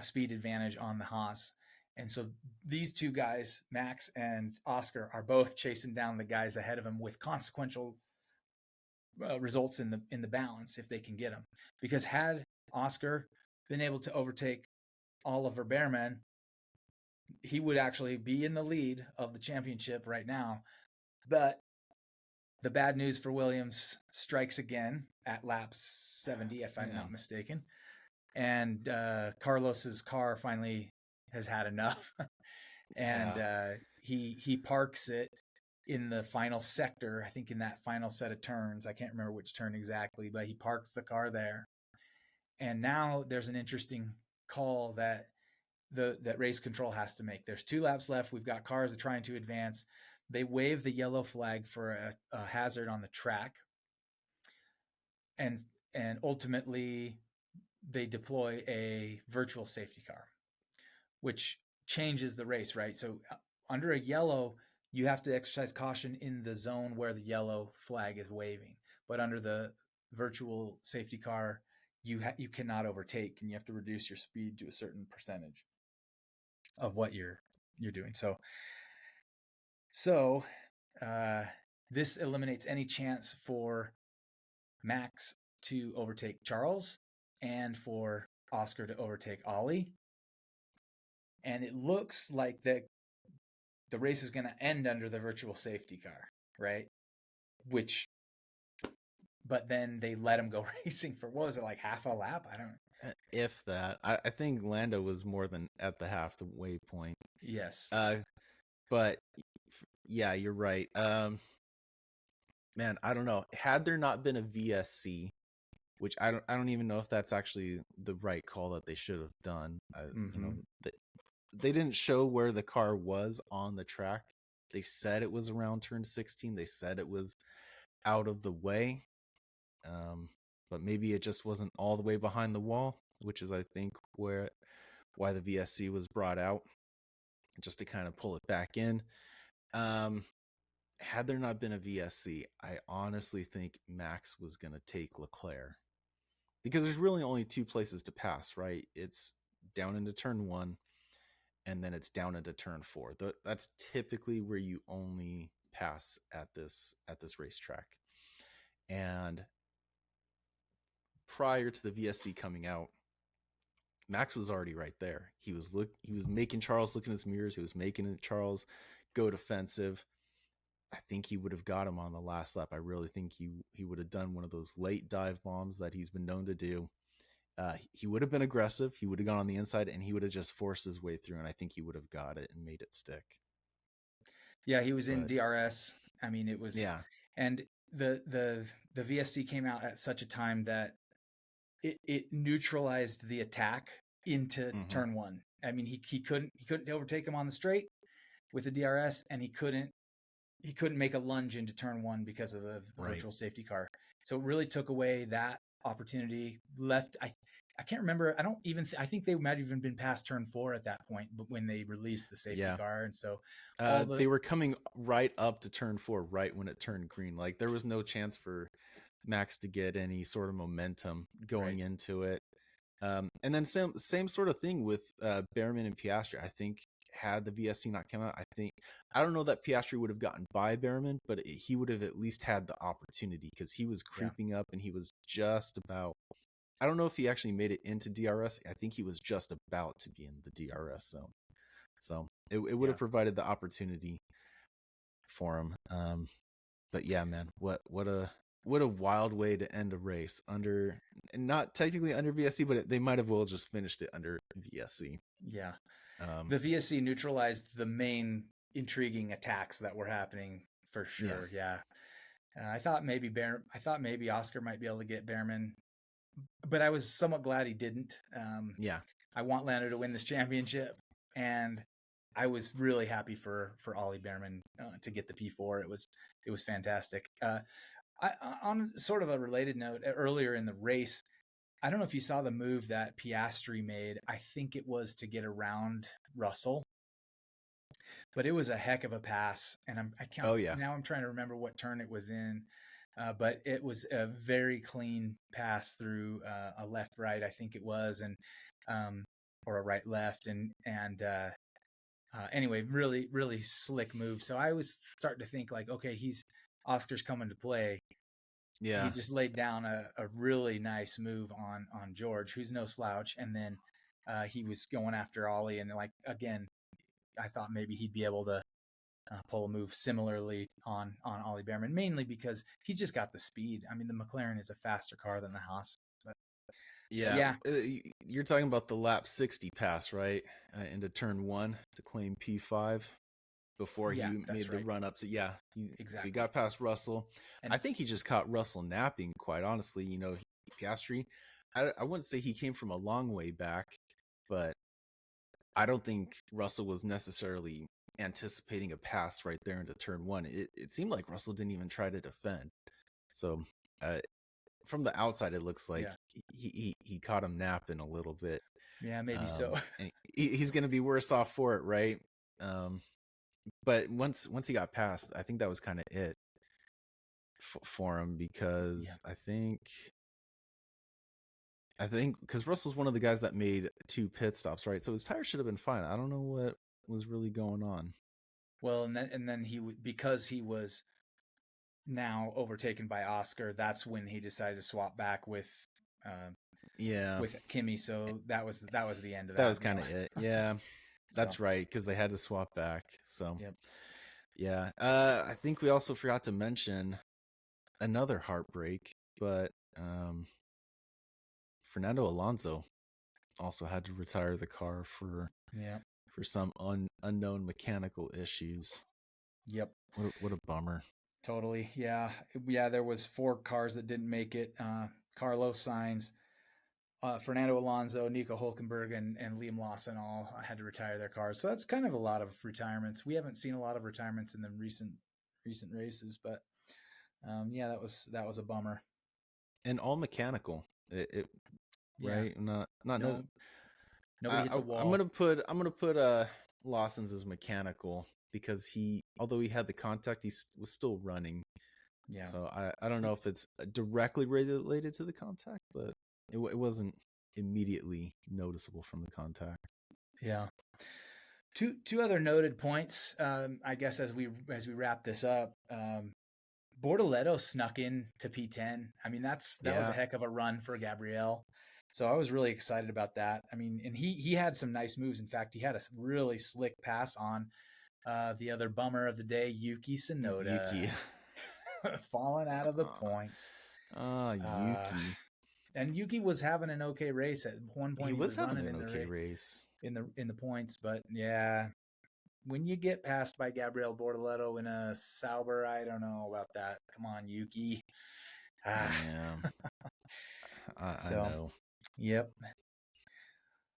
speed advantage on the Haas. And so these two guys, Max and Oscar, are both chasing down the guys ahead of him with consequential results in the balance if they can get them. Because had Oscar been able to overtake Oliver Behrman, he would actually be in the lead of the championship right now. But the bad news for Williams strikes again at lap 70, if I'm not mistaken. And Carlos's car finally has had enough. And he parks it in the final sector, I think in that final set of turns. I can't remember which turn exactly, but he parks the car there. And now there's an interesting call that that race control has to make. There's 2 laps left. We've got cars trying to advance. They wave the yellow flag for a hazard on the track. And ultimately they deploy a virtual safety car, which changes the race, right? So under a yellow, you have to exercise caution in the zone where the yellow flag is waving. But under the virtual safety car, you cannot overtake, and you have to reduce your speed to a certain percentage of what you're doing. So this eliminates any chance for Max to overtake Charles and for Oscar to overtake Ollie. And it looks like the race is going to end under the virtual safety car, right? But then they let him go racing for, what was it, like half a lap? I don't. If that, I think Lando was more than at the half the way point. Yes. But yeah, you're right. Man, I don't know. Had there not been a VSC, which I don't even know if that's actually the right call that they should have done. You know, they didn't show where the car was on the track. They said it was around turn 16. They said it was out of the way. But maybe it just wasn't all the way behind the wall, which is, I think, why the VSC was brought out, just to kind of pull it back in. Had there not been a VSC, I honestly think Max was going to take Leclerc, because there's really only 2 places to pass, right? It's down into turn 1, and then it's down into turn 4. That's typically where you only pass at this racetrack. And prior to the VSC coming out, Max was already right there. He was making Charles look in his mirrors. He was making Charles go defensive. I think he would have got him on the last lap. I really think he would have done one of those late dive bombs that he's been known to do. He would have been aggressive. He would have gone on the inside, and he would have just forced his way through. And I think he would have got it and made it stick. Yeah, he was in DRS. I mean, it was, yeah. And the VSC came out at such a time that it neutralized the attack into turn one. I mean, he couldn't overtake him on the straight with the DRS, and he couldn't make a lunge into turn one because of the virtual safety car. So it really took away that opportunity. Left, I can't remember. I think they might have even been past turn 4 at that point, but when they released the safety car. And so they were coming right up to turn 4, right when it turned green. Like there was no chance for Max to get any sort of momentum going into it. And then same sort of thing with Behrman and Piastri. I think had the VSC not come out, I don't know that Piastri would have gotten by Behrman, but he would have at least had the opportunity because he was creeping up and he was just about. I don't know if he actually made it into DRS. I think he was just about to be in the DRS zone. So it would have provided the opportunity for him. But yeah, man, what a wild way to end a race under, not technically under VSC, but they might have well just finished it under VSC. Yeah. The VSC neutralized the main intriguing attacks that were happening for sure. Yeah. I thought maybe Oscar might be able to get Behrman, but I was somewhat glad he didn't. I want Lando to win this championship, and I was really happy for Ollie Behrman to get the P4. It was fantastic. On sort of a related note, earlier in the race, I don't know if you saw the move that Piastri made. I think it was to get around Russell, but it was a heck of a pass. And now I'm trying to remember what turn it was in. But it was a very clean pass through a left-right, I think it was, and or a right-left, and anyway, really, really slick move. So I was starting to think like, okay, Oscar's coming to play. Yeah, he just laid down a really nice move on George, who's no slouch, and then he was going after Ollie, and like again, I thought maybe he'd be able to pull a move similarly on Ollie Behrman, mainly because he's just got the speed. I mean, the McLaren is a faster car than the Haas. But you're talking about the lap 60 pass, right? Into turn 1 to claim P5 before he made the run up to exactly. So he got past Russell. And I think he just caught Russell napping, quite honestly. You know, Piastri, I wouldn't say he came from a long way back, but I don't think Russell was necessarily anticipating a pass right there into turn 1. It seemed like Russell didn't even try to defend. So from the outside, it looks like he caught him napping a little bit. Yeah, maybe so. And he's going to be worse off for it, right? But once he got past, I think that was kind of it for him, because I think because Russell's one of the guys that made 2 pit stops, right? So his tire should have been fine. I don't know what was really going on. Well, and then because he was now overtaken by Oscar, that's when he decided to swap back with Kimi. So that was the end of that. That was kind of it. Yeah. That's right, because they had to swap back. So, I think we also forgot to mention another heartbreak, but Fernando Alonso also had to retire the car for some unknown mechanical issues. Yep. What a bummer. Totally. Yeah. There was 4 cars that didn't make it. Carlos Sainz, Fernando Alonso, Nico Hulkenberg, and Liam Lawson all had to retire their cars. So that's kind of a lot of retirements. We haven't seen a lot of retirements in the recent races, but that was a bummer. And all mechanical. Right? Nobody hit the wall. I'm gonna put Lawson's as mechanical, because although he had the contact, he was still running. Yeah. So I don't know if it's directly related to the contact, but it wasn't immediately noticeable from the contact. Yeah. Two other noted points, I guess, as we wrap this up. Bortoleto snuck in to P10. I mean, that was a Yeah, heck of a run for Gabriel. So I was really excited about that. I mean, and he had some nice moves. In fact, he had a really slick pass on the other bummer of the day, Yuki Tsunoda, Yuki. falling out of the points. Uh, Yuki. and Yuki was having an okay race. At one He point, he was was having running an okay race. in the points, but yeah, when you get passed by Gabriel Bortoleto in a Sauber, I don't know about that. Come on, Yuki. Ah, Yeah, I so know. yep.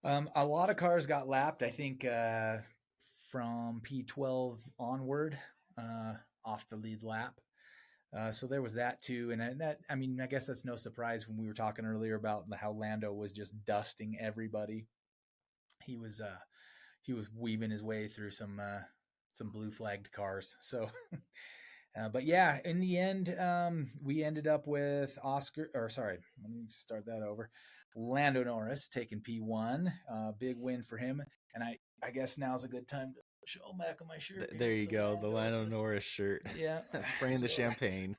A lot of cars got lapped. I think from P12 onward, uh, off the lead lap. So there was that too, and that I mean I guess that's no surprise when we were talking earlier about how Lando was just dusting everybody. He was weaving his way through some blue flagged cars. So, but yeah, in the end, we ended up with let me start that over. Lando Norris taking P1, big win for him, and I guess now's a good time to show back on my shirt here There with you the go, the Lando. Lando Norris shirt, Yeah, spraying the so champagne.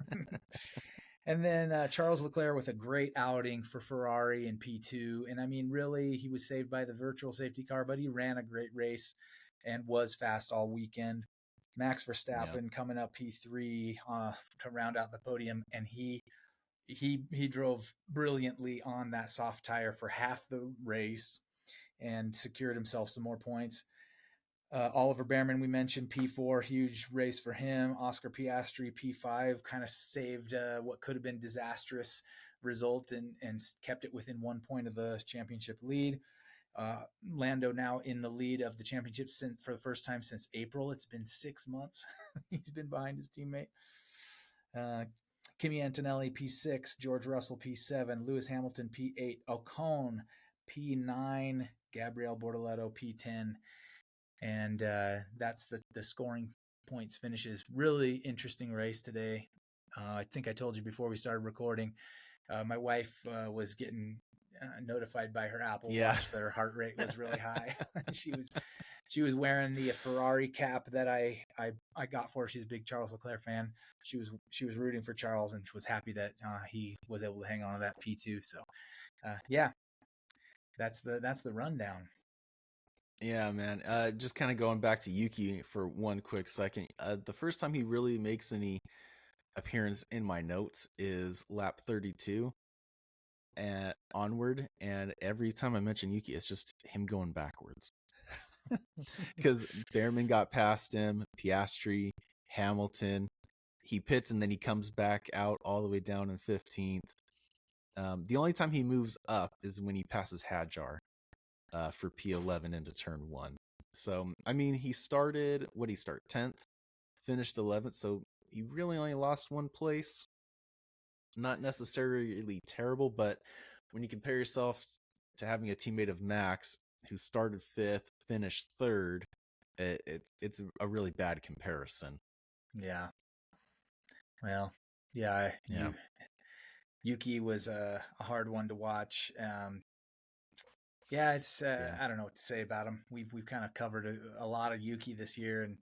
and then Charles Leclerc with a great outing for Ferrari in P2. And I mean, really, he was saved by the virtual safety car, but he ran a great race and was fast all weekend. Max Yeah, Verstappen coming up P3 to round out the podium, and he drove brilliantly on that soft tire for half the race and secured himself some more points. Oliver Behrman, we mentioned P4, huge race for him. Oscar Piastri, P5, kind of saved what could have been disastrous result and kept it within 1 point of the championship lead. Lando now in the lead of the championship for the first time since April. It's been 6 months. He's been behind his teammate. Kimi Antonelli P6, George Russell P7, Lewis Hamilton P8, Ocon P9, Gabriel Bortoleto P10, and that's the scoring points finishes. Really interesting race today. I think I told you before we started recording. My wife was getting notified by her Apple yeah. Watch that her heart rate was really high. she was wearing the Ferrari cap that I got for her. She's a big Charles Leclerc fan. She was rooting for Charles and was happy that he was able to hang on to that P2. So yeah, that's the rundown. Yeah, man. Just kind of going back to Yuki for one quick second. The first time he really makes any appearance in my notes is lap 32 and onward. And every time I mention Yuki, it's just him going backwards. Because Behrman got past him, Piastri, Hamilton. He pits and then he comes back out all the way down in 15th. The only time he moves up is when he passes Hadjar. For P11 into turn 1. So, I mean, he started, what did he start? 10th, finished 11th. So he really only lost 1 place. Not necessarily terrible, but when you compare yourself to having a teammate of Max who started 5th, finished 3rd, it's a really bad comparison. Yeah. Well, yeah. Yuki was a hard one to watch. Yeah, it's Yeah. I don't know what to say about him. We've kind of covered a lot of Yuki this year, and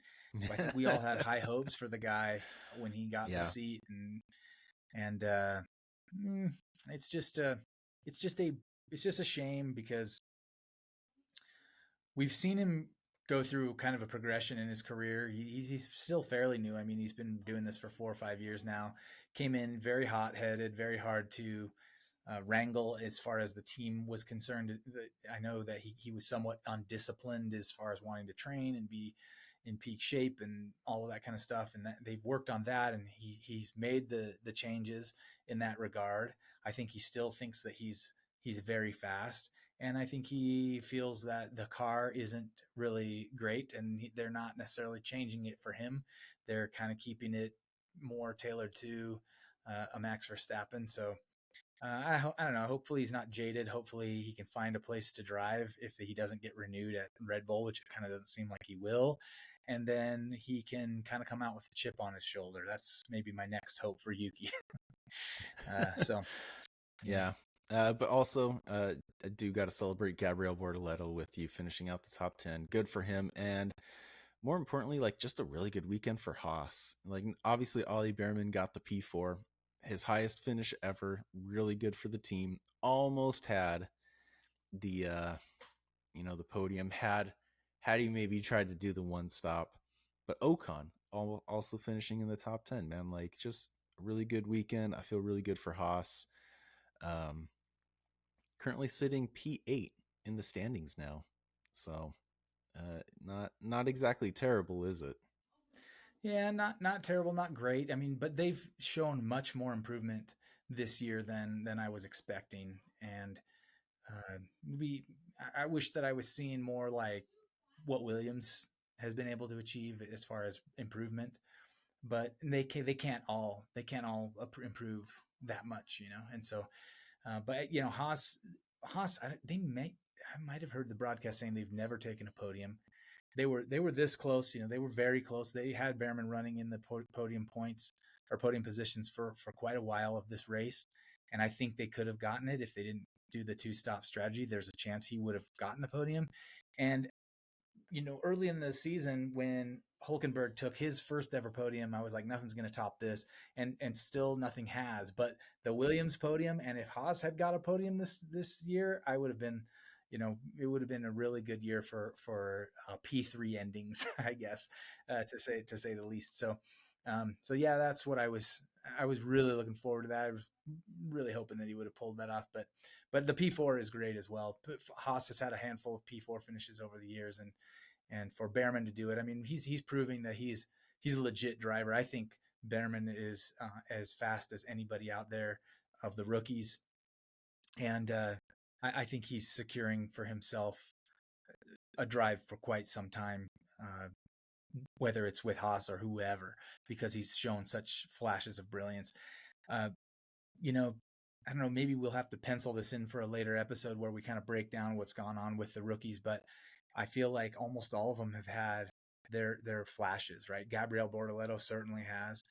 I think we all had high hopes for the guy when he got the seat, and it's just a shame because we've seen him go through kind of a progression in his career. He's still fairly new. I mean, he's been doing this for 4 or 5 years now. Came in very hot headed, very hard to wrangle as far as the team was concerned. I know that he was somewhat undisciplined as far as wanting to train and be in peak shape and all of that kind of stuff. And that, they've worked on that, and he's made the changes in that regard. I think he still thinks that he's very fast, and I think he feels that the car isn't really great, and they're not necessarily changing it for him. They're kind of keeping it more tailored to a Max Verstappen. So I don't know. Hopefully he's not jaded. Hopefully he can find a place to drive if he doesn't get renewed at Red Bull, which it kind of doesn't seem like he will. And then he can kind of come out with a chip on his shoulder. That's maybe my next hope for Yuki. So, yeah. But also, I do got to celebrate Gabriel Bortoleto with you finishing out the top 10. Good for him. And more importantly, like just a really good weekend for Haas. Like obviously Ollie Behrman got the P4, his highest finish ever, really good for the team. Almost had the the podium had he maybe tried to do the one stop. But Ocon also finishing in the top 10, man. Like just a really good weekend. I feel really good for Haas. Um Currently sitting P8 in the standings now. So not exactly terrible, is it? Yeah, not terrible, not great. I mean, but they've shown much more improvement this year than I was expecting, and we I wish that I was seeing more like what Williams has been able to achieve as far as improvement. But they can't all improve that much, and so. But Haas, I might have heard the broadcast saying they've never taken a podium. They were this close. They were very close. They had Behrman running in the podium points or podium positions for quite a while of this race, and I think they could have gotten it if they didn't do the two-stop strategy. There's a chance he would have gotten the podium. And early in the season when Hulkenberg took his first ever podium, I was like, nothing's going to top this, and still nothing has. But the Williams podium, and if Haas had got a podium this year, I would have been, it would have been a really good year for P3 endings, I guess, to say the least. So yeah, that's what I was really looking forward to that. I was really hoping that he would have pulled that off, but the P4 is great as well. Haas has had a handful of P4 finishes over the years, and for Behrman to do it, I mean, he's proving that he's a legit driver. I think Behrman is as fast as anybody out there of the rookies, and I think he's securing for himself a drive for quite some time, whether it's with Haas or whoever, because he's shown such flashes of brilliance. Uh, I don't know, maybe we'll have to pencil this in for a later episode where we kind of break down what's gone on with the rookies, but I feel like almost all of them have had their flashes, right? Gabriel Bortoleto certainly has.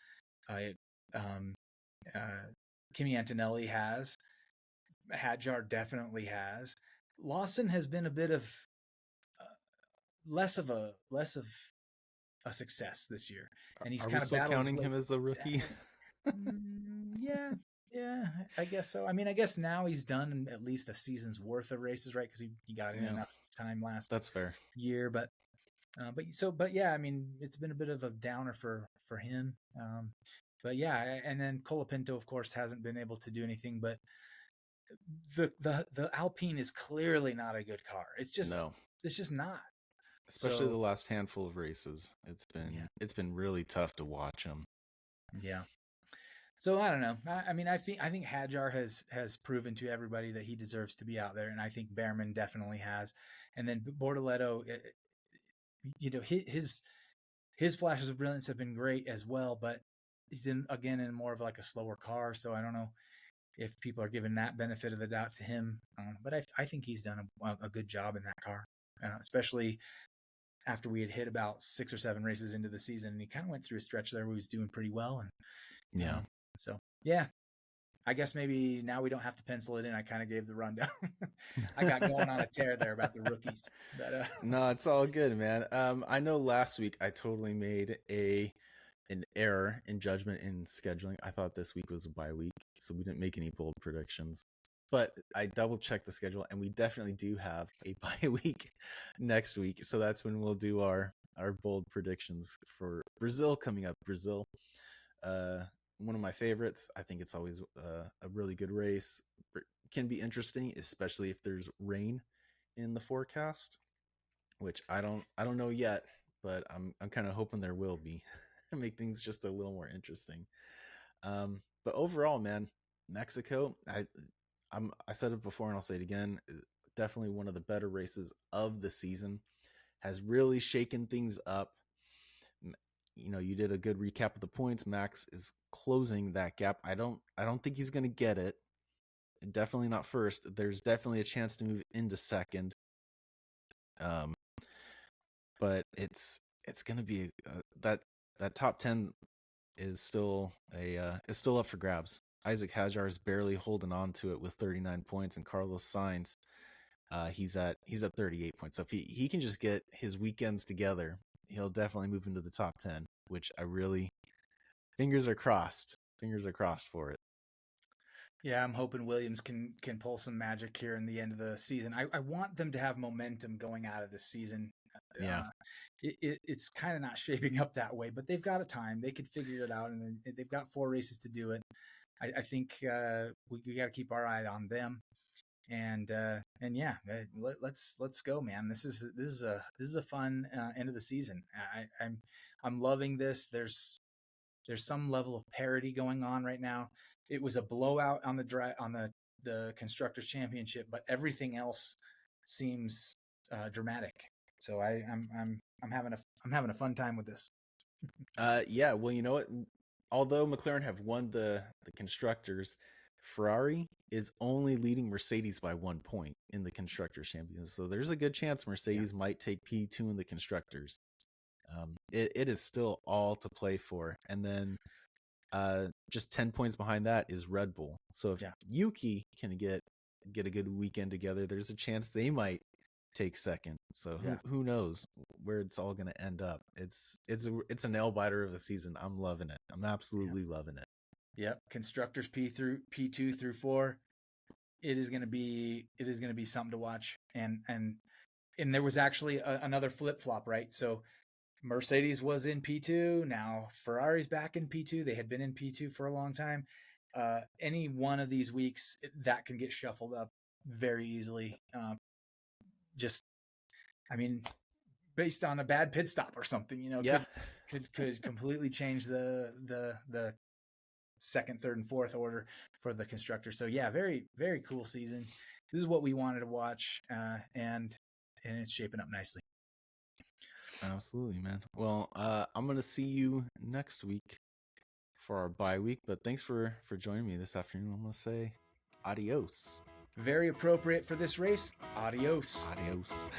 Um, uh, Kimi Antonelli has. Hadjar definitely has. Lawson has been a bit of uh, less of a success this year, and he's Are we kind of still battled his counting way. him as a rookie? Yeah, yeah, I guess so. I mean, I guess now he's done at least a season's worth of races, right? Because he got in Yeah, enough time last that's fair. year, but yeah, I mean, it's been a bit of a downer for him. But yeah, and then Colapinto, of course, hasn't been able to do anything. But the Alpine is clearly not a good car. No, It's just not. especially the So last handful of races. It's yeah, been really tough to watch him. yeah. So I don't know. I mean, I think Hadjar has proven to everybody that he deserves to be out there, and I think Behrman definitely has. And then Bortoleto, his flashes of brilliance have been great as well, but he's in more of like a slower car, so I don't know if people are giving that benefit of the doubt to him. But I think he's done a good job in that car, especially after we had hit about 6 or 7 races into the season, and he kind of went through a stretch there where he was doing pretty well, and Yeah. so yeah, I guess maybe now we don't have to pencil it in. I kind of gave the rundown. I got going on a tear there about the rookies. But No, it's all good, man. I know last week I totally made an error in judgment in scheduling. I thought this week was a bye week, so we didn't make any bold predictions. But I double checked the schedule, and we definitely do have a bye week next week. So that's when we'll do our bold predictions for Brazil coming up. Brazil, one of my favorites. I think it's always a really good race. Can be interesting, especially if there's rain in the forecast, which I don't know yet, but I'm kind of hoping there will be. Make things just a little more interesting. But overall, man, Mexico, I said it before and I'll say it again. Definitely one of the better races of the season. Has really shaken things up. You did a good recap of the points. Max is closing that gap. I don't think he's going to get it. Definitely not first. There's definitely a chance to move into second. But it's going to be that top 10 is still up for grabs. Isaac Hadjar is barely holding on to it with 39 points, and Carlos Sainz, he's at 38 points. So if he can just get his weekends together, he'll definitely move into the top 10, which I really, fingers are crossed. Fingers are crossed for it. Yeah, I'm hoping Williams can pull some magic here in the end of the season. I want them to have momentum going out of this season. Yeah. Uh, it's kind of not shaping up that way, but they've got a time. They could figure it out, and they've got 4 races to do it. I think we got to keep our eye on them. And yeah, let's go, man. This is a fun end of the season. I'm loving this. There's some level of parity going on right now. It was a blowout on the constructors championship, but everything else seems dramatic. So I'm having a fun time with this. Yeah, well, you know what? Although McLaren have won the constructors, Ferrari is only leading Mercedes by 1 point in the constructors championship. So there's a good chance Mercedes might take P2 in the constructors. It is still all to play for. And then just 10 points behind that is Red Bull. So if Yuki can get a good weekend together, there's a chance they might take second. So who knows where it's all going to end up. It's a nail biter of a season. I'm loving it. I'm absolutely loving it. Yep, constructors P2 through 4. It is going to be something to watch. And there was actually another flip-flop, right? So Mercedes was in P2. Now Ferrari's back in P2. They had been in P2 for a long time. Any one of these weeks that can get shuffled up very easily. Based on a bad pit stop or something, could completely change the second, third, and fourth order for the constructor. So yeah, very, very cool season. This is what we wanted to watch, and it's shaping up nicely. Absolutely, man. Well, I'm gonna see you next week for our bye week, but thanks for joining me this afternoon. I'm gonna say adios. Very appropriate for this race. Adios. Adios.